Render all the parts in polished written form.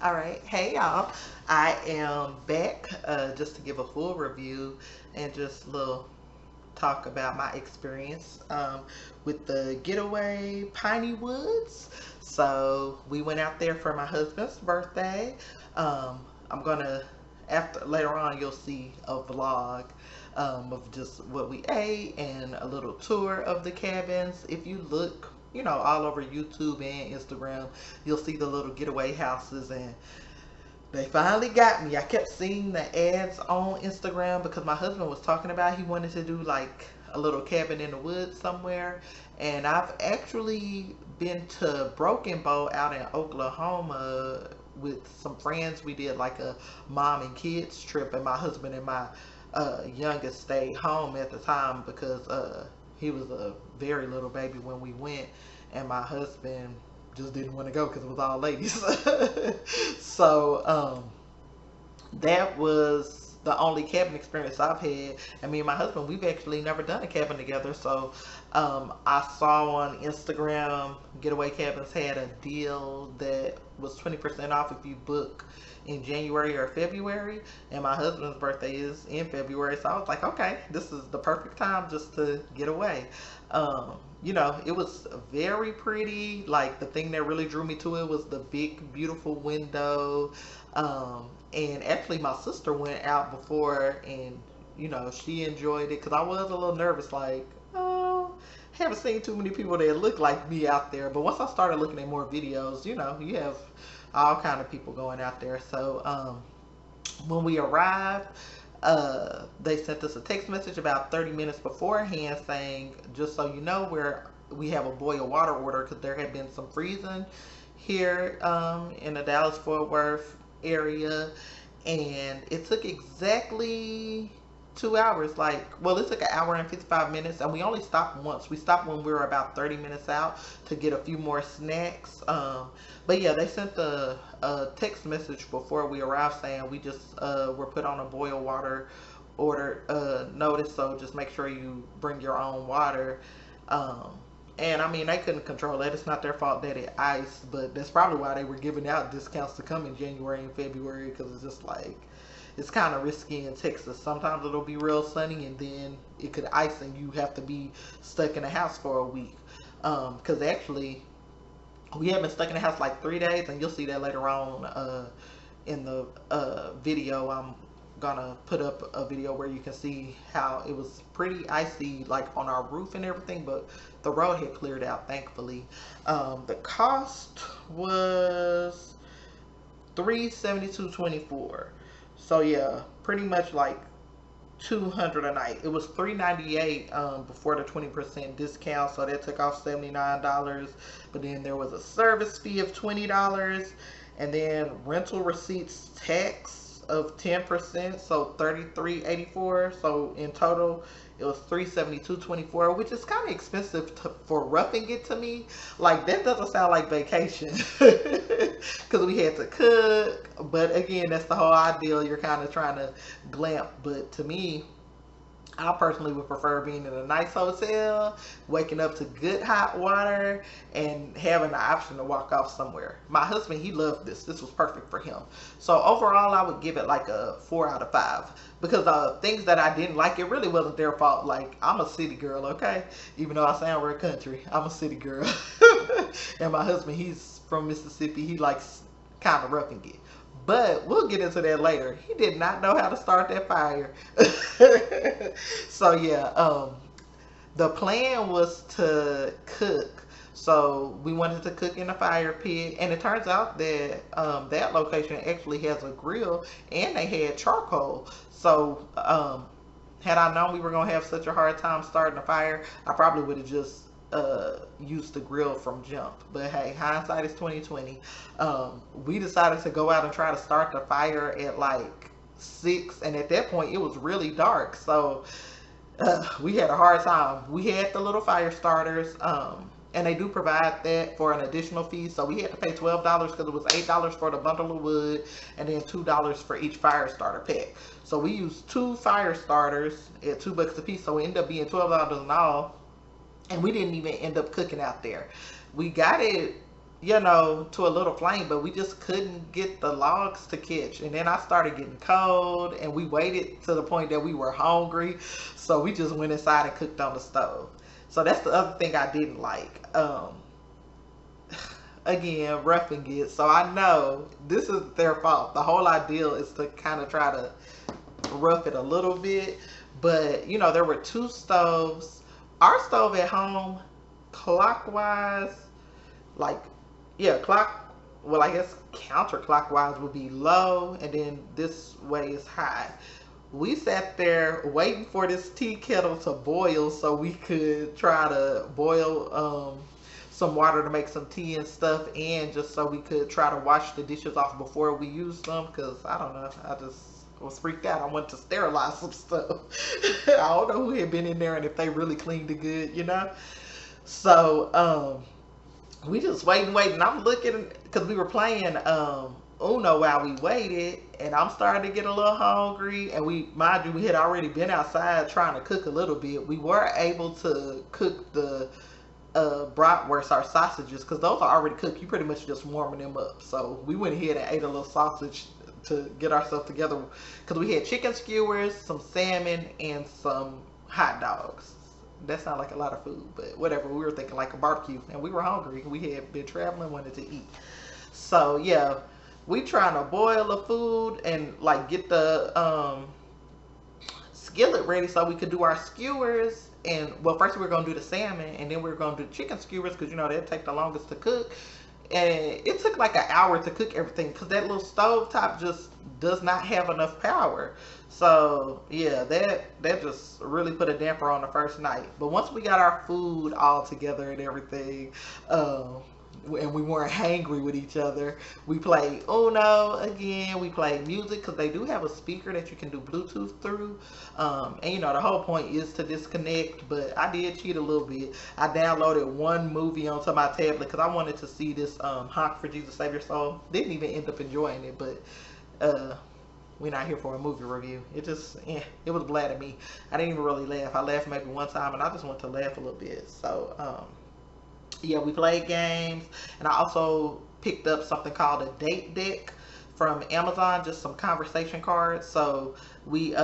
All right, hey y'all. I am back just to give a full review and just a little talk about my experience with the Getaway Piney Woods. So we went out there for my husband's birthday. I'm gonna after later on you'll see a vlog of just what we ate and a little tour of the cabins. If you look, all over YouTube and Instagram, you'll see the little getaway houses, and they finally got me. I kept seeing the ads on Instagram because my husband was talking about he wanted to do like a little cabin in the woods somewhere. And I've actually been to Broken Bow out in Oklahoma with some friends. We did like a mom and kids trip, and my husband and my youngest stayed home at the time because he was a very little baby when we went, and my husband just didn't want to go because it was all ladies. So that was the only cabin experience I've had. And me and my husband, we've actually never done a cabin together. So I saw on Instagram Getaway Cabins had a deal that was 20% off if you book in January or February. And my husband's birthday is in February. So I was like, okay, this is the perfect time just to get away. It was very pretty. Like, the thing that really drew me to it was the big, beautiful window. And actually, my sister went out before, and she enjoyed it because I was a little nervous. Like, oh, haven't seen too many people that look like me out there. But once I started looking at more videos, you have all kind of people going out there. So when we arrived, they sent us a text message about 30 minutes beforehand saying, just so you know, we have a boil water order because there had been some freezing here in the Dallas Fort Worth area, and it took exactly 2 hours. It took an hour and 55 minutes, and we only stopped once. We stopped when we were about 30 minutes out to get a few more snacks. But yeah, they sent a text message before we arrived saying we just were put on a boil water order notice, so just make sure you bring your own water. And I mean, they couldn't control that. It's not their fault that it iced, but that's probably why they were giving out discounts to come in January and February, because it's just like, it's kind of risky in Texas. Sometimes it'll be real sunny and then it could ice and you have to be stuck in the house for a week. Because actually, we have been stuck in the house like 3 days, and you'll see that later on in the video. I'm gonna put up a video where you can see how it was pretty icy, like on our roof and everything, but the road had cleared out, thankfully. The cost was 372.24. So yeah, pretty much like 200 a night. It was 398 before the 20% discount, so that took off $79. But then there was a service fee of $20, and then rental receipts tax of 10%, so 33.84. So in total, it was 372.24, which is kind of expensive for roughing it to me. Like, that doesn't sound like vacation because we had to cook. But again, that's the whole ideal. You're kind of trying to glamp. But to me, I personally would prefer being in a nice hotel, waking up to good hot water, and having the option to walk off somewhere. My husband, he loved this. This was perfect for him. So overall, I would give it like a 4 out of 5. Because things that I didn't like, it really wasn't their fault. Like, I'm a city girl, okay? Even though I sound real country, I'm a city girl. And my husband, he's from Mississippi. He likes kind of roughing it. But we'll get into that later. He did not know how to start that fire. So yeah, the plan was to cook. So we wanted to cook in a fire pit, and it turns out that that location actually has a grill, and they had charcoal. So had I known we were gonna have such a hard time starting a fire, I probably would have just used the grill from jump. But hey, hindsight is 2020. We decided to go out and try to start the fire at like 6, and at that point it was really dark. So we had a hard time. We had the little fire starters, and they do provide that for an additional fee. So we had to pay $12 because it was $8 for the bundle of wood, and then $2 for each fire starter pack. So we used 2 fire starters at $2 a piece. So it ended up being $12 in all. And we didn't even end up cooking out there. We got it you know, to a little flame, but we just couldn't get the logs to catch. And then I started getting cold, and we waited to the point that we were hungry, so we just went inside and cooked on the stove. So that's the other thing I didn't like. Again, roughing it. So I know this is their fault. The whole idea is to kind of try to rough it a little bit. But you know, there were two stoves. Our stove at home, clockwise, like, yeah, well, I guess counterclockwise would be low, and then this way is high. We sat there waiting for this tea kettle to boil so we could try to boil some water to make some tea and stuff, and just so we could try to wash the dishes off before we used them, because I don't know, I just was freaked out. I wanted to sterilize some stuff. I don't know who had been in there and if they really cleaned it good, you know. So we just waiting. I'm looking because we were playing Uno while we waited, and I'm starting to get a little hungry. And we, mind you, we had already been outside trying to cook a little bit. We were able to cook the bratwurst, our sausages, because those are already cooked. You pretty much just warming them up. So we went ahead and ate a little sausage to get ourselves together, because we had chicken skewers, some salmon, and some hot dogs. That sounds like a lot of food, but whatever. We were thinking like a barbecue, and we were hungry. We had been traveling, wanted to eat. So yeah, we trying to boil the food and like get the skillet ready so we could do our skewers. And well, first we were gonna do the salmon, and then we were gonna do chicken skewers, because you know they'd take the longest to cook. And it took like an hour to cook everything, because that little stove top just does not have enough power. So yeah, that just really put a damper on the first night. But once we got our food all together and everything, and we weren't hangry with each other, we played Uno again. We played music, because they do have a speaker that you can do Bluetooth through. And you know, the whole point is to disconnect, but I did cheat a little bit. I downloaded one movie onto my tablet because I wanted to see this Honk for Jesus Save Your Soul. Didn't even end up enjoying it, but we're not here for a movie review. It just, it was bad at me. I didn't even really laugh. I laughed maybe one time, and I just want to laugh a little bit. So yeah, we played games, and I also picked up something called a date deck from Amazon, just some conversation cards. So we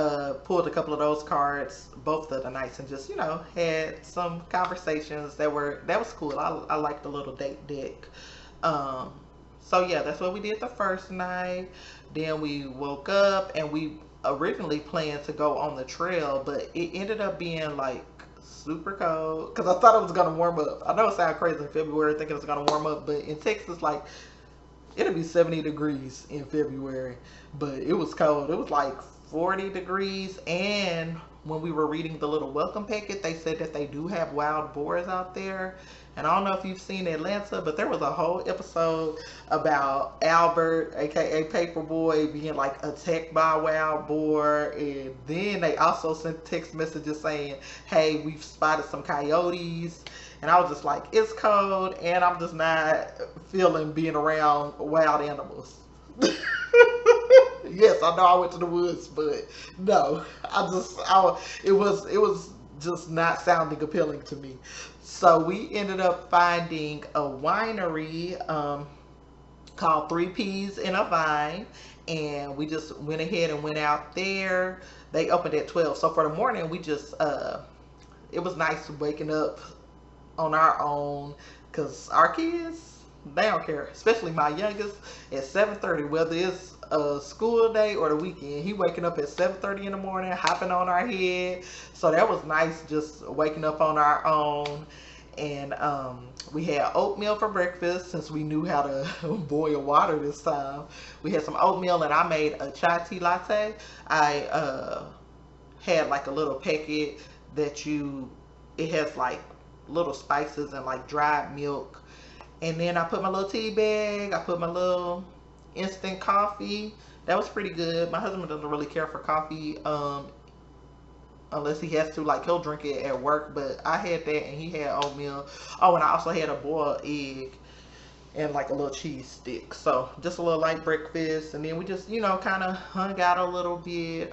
pulled a couple of those cards both of the nights, and just, you know, had some conversations that was cool. I liked the little date deck. So yeah, that's what we did the first night. Then we woke up, and we originally planned to go on the trail, but it ended up being like super cold, because I thought it was gonna warm up. I know it sounds crazy in February thinking it's gonna warm up, but in Texas, like, it'll be 70 degrees in February, but it was cold. It was like 40 degrees. And when we were reading the little welcome packet, they said that they do have wild boars out there. And I don't know if you've seen Atlanta, but there was a whole episode about Albert, aka Paperboy, being like attacked by a wild boar. And then they also sent text messages saying, hey, we've spotted some coyotes. And I was just like, it's cold, and I'm just not feeling being around wild animals. Yes, I know I went to the woods, but no, it was just not sounding appealing to me. So we ended up finding a winery called Three Peas in a Vine, and we just went ahead and went out there. They opened at 12, so for the morning we just it was nice waking up on our own, because our kids, they don't care, especially my youngest, at 7:30, whether it's a school day or the weekend, he waking up at 7:30 in the morning, hopping on our head. So that was nice, just waking up on our own. And we had oatmeal for breakfast, since we knew how to boil water this time. We had some oatmeal, and I made a chai tea latte. I had like a little packet that it has like little spices and like dried milk. And then I put my little tea bag, I put my little instant coffee. That was pretty good. My husband doesn't really care for coffee unless he has to, like, he'll drink it at work, but I had that, and he had oatmeal. Oh, and I also had a boiled egg and like a little cheese stick. So just a little light breakfast, and then we just, you know, kind of hung out a little bit.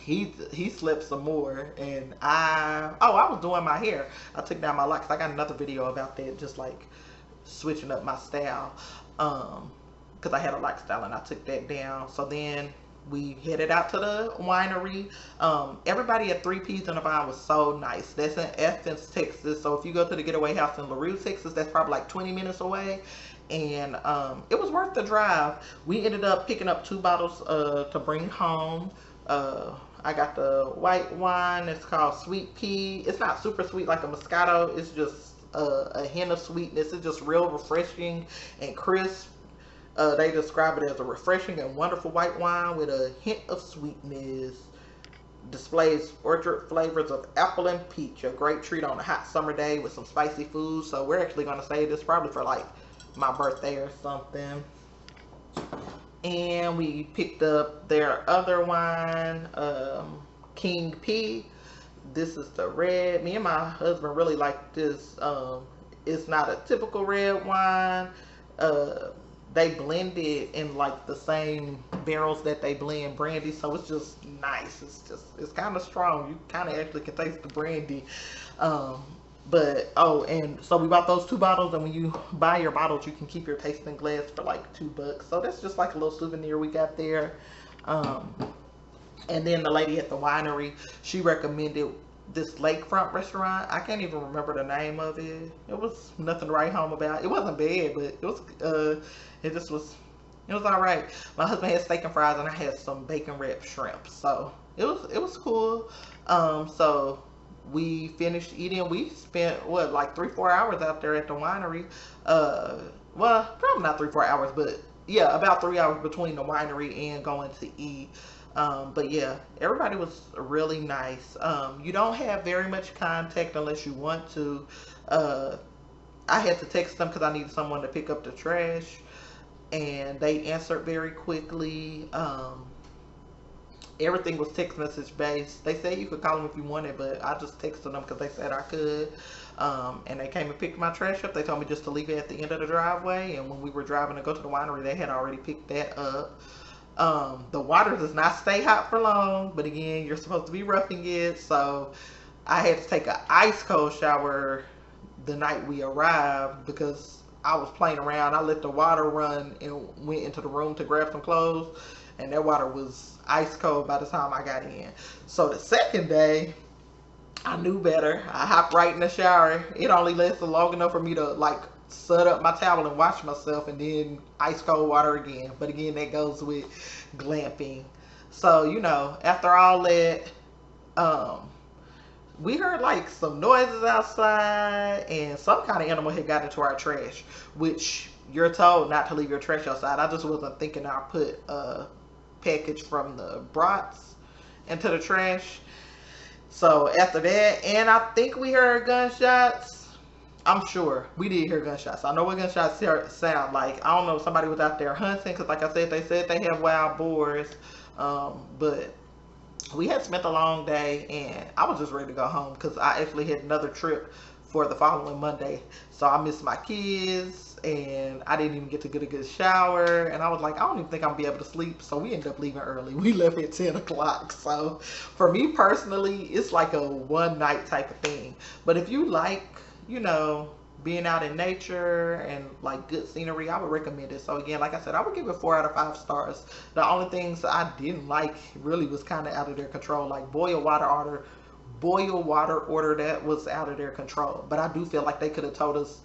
He slept some more, and I was doing my hair. I took down my locks. I got another video about that, just like switching up my style. Because I had a lifestyle and I took that down. So then we headed out to the winery. Everybody at Three Peas in a Vine was so nice. That's in Athens, Texas. So if you go to the Getaway house in Larue, Texas, that's probably like 20 minutes away. And it was worth the drive. We ended up picking up 2 bottles to bring home. I got the white wine. It's called Sweet Pea. It's not super sweet like a Moscato. It's just a hint of sweetness. It's just real refreshing and crisp. They describe it as a refreshing and wonderful white wine with a hint of sweetness. Displays orchard flavors of apple and peach. A great treat on a hot summer day with some spicy food. So we're actually going to save this probably for like my birthday or something. And we picked up their other wine, King P. This is the red. Me and my husband really like this. It's not a typical red wine. They blend it in like the same barrels that they blend brandy, so it's just nice. It's kind of strong. You kind of actually can taste the brandy. But and so we bought those 2 bottles, and when you buy your bottles, you can keep your tasting glass for like $2. So that's just like a little souvenir we got there. And then the lady at the winery, she recommended this lakefront restaurant. I can't even remember the name of it. It was nothing to write home about. It wasn't bad, but it was it was all right. My husband had steak and fries, and I had some bacon wrapped shrimp. So it was cool. So we finished eating. We spent what, like 3-4 hours out there at the winery. Well, probably not 3-4 hours, but yeah, about 3 hours between the winery and going to eat. But yeah, everybody was really nice. You don't have very much contact unless you want to. I had to text them because I needed someone to pick up the trash, and they answered very quickly. Everything was text message based. They said you could call them if you wanted, but I just texted them because they said I could. And they came and picked my trash up. They told me just to leave it at the end of the driveway, and when we were driving to go to the winery, they had already picked that up. The water does not stay hot for long, but again, you're supposed to be roughing it, so I had to take an ice cold shower the night we arrived because I was playing around. I let the water run and went into the room to grab some clothes, and that water was ice cold by the time I got in. So the second day, I knew better. I hopped right in the shower. It only lasted long enough for me to like set up my towel and wash myself, and then ice cold water again. But again, that goes with glamping. So, you know, after all that, we heard like some noises outside, and some kind of animal had got into our trash, which you're told not to leave your trash outside. I just wasn't thinking. I put a package from the brats into the trash. So after that, and I think we heard gunshots. I'm sure we did hear gunshots. I know what gunshots sound like. I don't know if somebody was out there hunting, because like I said, they said they have wild boars. But we had spent a long day, and I was just ready to go home because I actually had another trip for the following Monday. So I missed my kids, and I didn't even get to get a good shower, and I was like, I don't even think I'm gonna be able to sleep. So we ended up leaving early. We left at 10 o'clock. So for me personally, it's like a one night type of thing. But if you like, you know, being out in nature and like good scenery, I would recommend it. So again, like I said, I would give it 4 out of 5 stars. The only things I didn't like really was kind of out of their control, like boil water order that was out of their control. But I do feel like they could have told us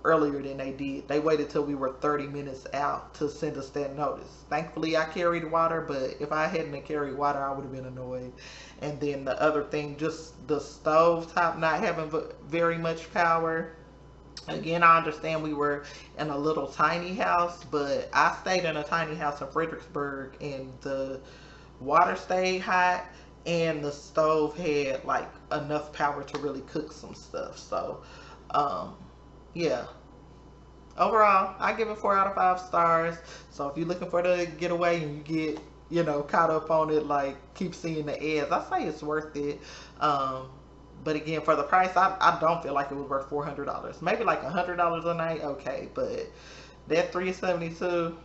earlier than they did. They waited till we were 30 minutes out to send us that notice. Thankfully, I carried water, but if I hadn't carried water, I would have been annoyed. And then the other thing, just the stove top not having very much power. Again, I understand we were in a little tiny house, but I stayed in a tiny house in Fredericksburg, and the water stayed hot, and the stove had like enough power to really cook some stuff. So yeah, overall I give it 4 out of 5 stars. So if you're looking for the Getaway and you get, you know, caught up on it, like keep seeing the ads, I say it's worth it. But again, for the price, I don't feel like it was worth $400. Maybe like $100 a night, okay, but that $372,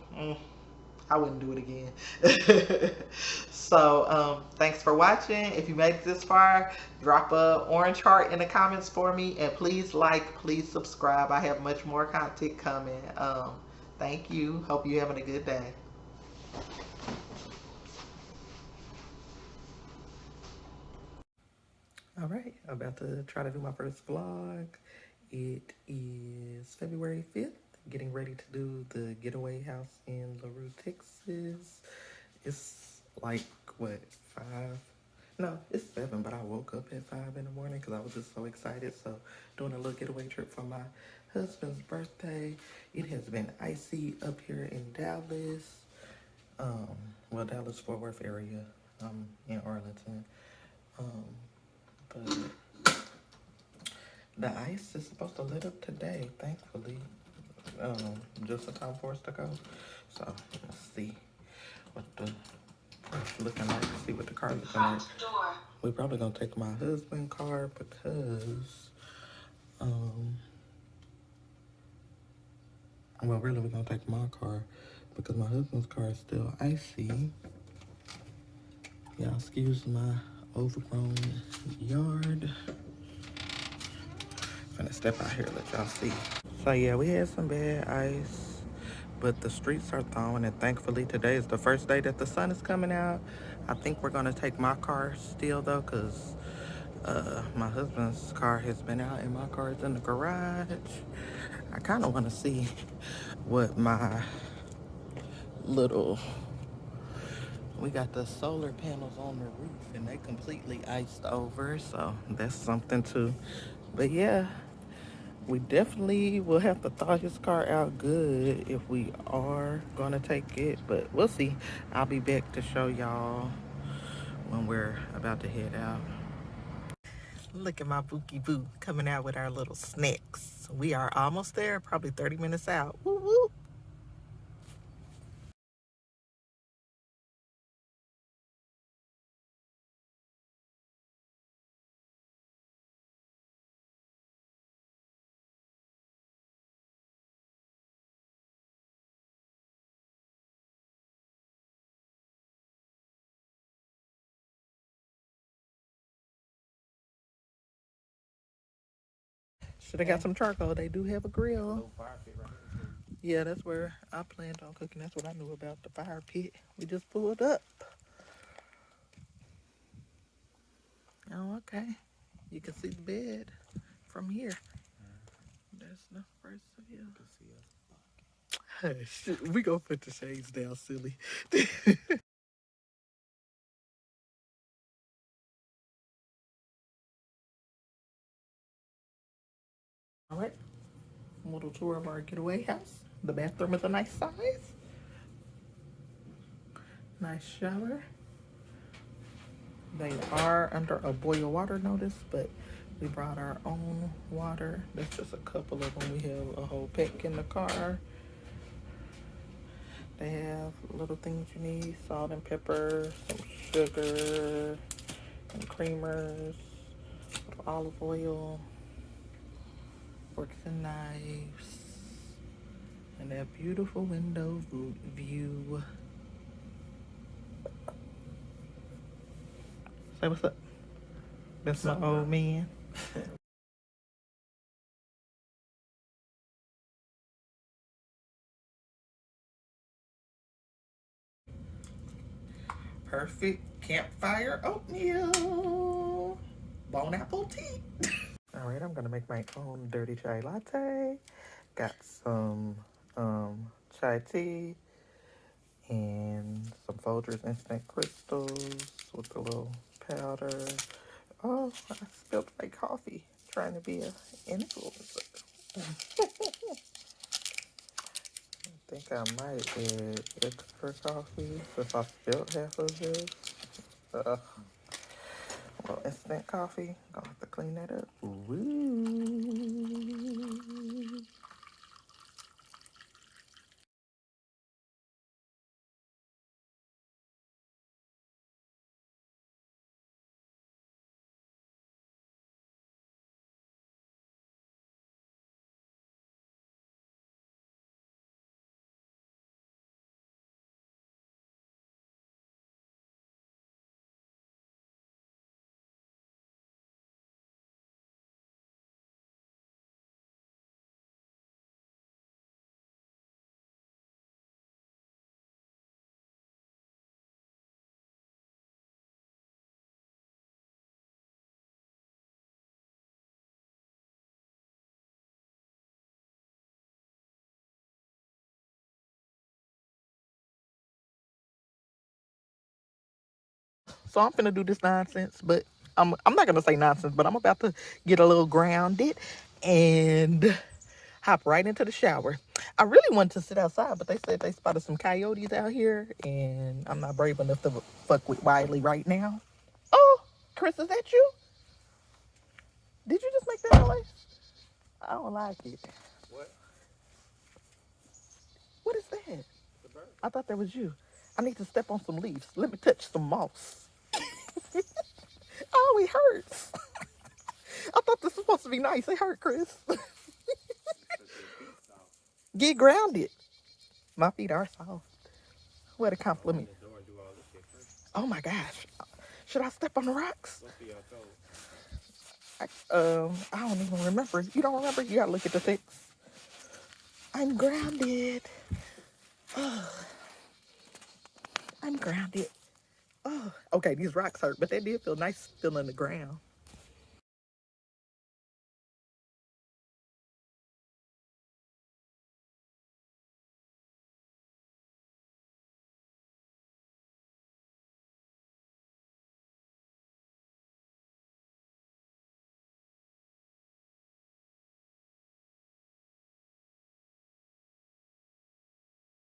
I wouldn't do it again. So, thanks for watching. If you made it this far, drop a orange heart in the comments for me, and please like, please subscribe. I have much more content coming. Thank you. Hope you're having a good day. All right, I'm about to try to do my first vlog. It is February 5th, getting ready to do the Getaway house in Larue, Texas. It's like, what, 5? No, it's 7, but I woke up at 5 in the morning because I was just so excited. So, doing a little getaway trip for my husband's birthday. It has been icy up here in Dallas. Well, Dallas Fort Worth area. In Arlington. But the ice is supposed to let up today, thankfully. Just a time for us to go. So let's see what the car's looking like. See what the car's looking like. We're probably gonna take my husband's car because, well, really we're gonna take my car because my husband's car is still icy. Yeah, excuse my overgrown yard. I'm gonna step out here and let y'all see. So yeah, we had some bad ice, but the streets are thawing, and thankfully today is the first day that the sun is coming out. I think we're gonna take my car still though, cause my husband's car has been out and my car is in the garage. I kind of want to see what my little, we got the solar panels on the roof and they completely iced over, so that's something too. But yeah, we definitely will have to thaw his car out good if we are gonna take it, but we'll see. I'll be back to show y'all when we're about to head out. Look at my Bookie Boo coming out with our little snacks. We are almost there, probably 30 minutes out. Woo woo. Should have got some charcoal. They do have a grill. Yeah, that's where I planned on cooking. That's what I knew about the fire pit. We just pulled up. Oh, okay. You can see the bed from here. There's no first view. Hush. We gonna put the shades down, silly. All right. A little tour of our getaway house. The bathroom is a nice size. Nice shower. They are under a boil water notice, but we brought our own water. There's just a couple of them. We have a whole pack in the car. They have little things you need: salt and pepper, some sugar, and creamers, olive oil, forks and knives, and that beautiful window view. Say what's up. That's my old man. Perfect campfire oatmeal. Bone apple tea. All right, I'm gonna make my own dirty chai latte. Got some chai tea and some Folgers instant crystals with a little powder. Oh, I spilled my coffee trying to be an influencer. I think I might add extra coffee since I spilled half of this. Well, instant coffee. Gonna have to clean that up. Woo. So I'm finna do this nonsense, but I'm not gonna say nonsense, but I'm about to get a little grounded and hop right into the shower. I really wanted to sit outside, but they said they spotted some coyotes out here, and I'm not brave enough to fuck with Wiley right now. Oh, Chris, is that you? Did you just make that noise? I don't like it. What? What is that? The bird. I thought that was you. I need to step on some leaves. Let me touch some moss. Oh, it hurts. I thought this was supposed to be nice. It hurt, Chris. Because your feet soft. Get grounded. My feet are soft. What a Open compliment. the door and do all this shit first. Oh my gosh. Should I step on the rocks? Don't be your toes. I don't even remember. You don't remember? You gotta look at the text. I'm grounded. Oh, I'm grounded. Oh, okay, these rocks hurt, but they did feel nice feeling the ground.